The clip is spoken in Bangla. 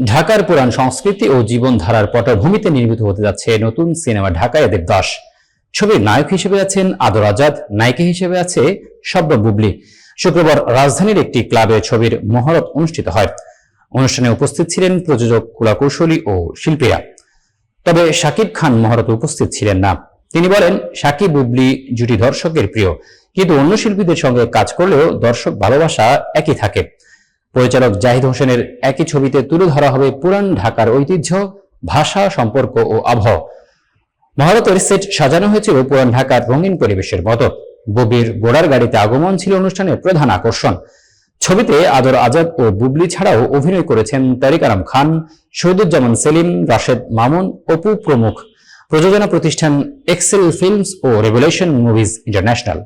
ঢাকার পুরাণ সংস্কৃতি ও জীবনধারার পটভূমিতে নির্মিত হতে যাচ্ছে নতুন সিনেমা ঢাকায় দেবদাস। ছবির নায়ক হিসেবে আছেন আদর আজাদ, নায়িকা হিসেবে আছে শব্দ বুবলি। শুক্রবার রাজধানীর একটি ক্লাবে ছবির মহরত অনুষ্ঠিত হয়। অনুষ্ঠানে উপস্থিত ছিলেন প্রযোজক, কলাকুশলী ও শিল্পীরা। তবে শাকিব খান মহরতে উপস্থিত ছিলেন না। তিনি বলেন, শাকিব বুবলি জুটি দর্শকের প্রিয়, কিন্তু অন্য শিল্পীদের সঙ্গে কাজ করলেও দর্শক ভালোবাসা একই থাকে। পরিচালক জাহিদ হোসেনের একই ছবিতে তুলে ধরা হবে পুরান ঢাকার ঐতিহ্য, ভাষা, সম্পর্ক ও আবহাওয়া। মহরতের সেট সাজানো হয়েছিল পুরান ঢাকার রঙিন পরিবেশের মতো। বুবলির ঘোড়ার গাড়িতে আগমন ছিল অনুষ্ঠানের প্রধান আকর্ষণ। ছবিতে আদর আজাদ ও বুবলি ছাড়াও অভিনয় করেছেন তারিক আনাম খান, শহীদুজ্জামান সেলিম, রাশেদ মামুন, অপু প্রমুখ। প্রযোজনা প্রতিষ্ঠান এক্সেল ফিল্মস ও রেভুলেশন মুভিজ ইন্টারন্যাশনাল।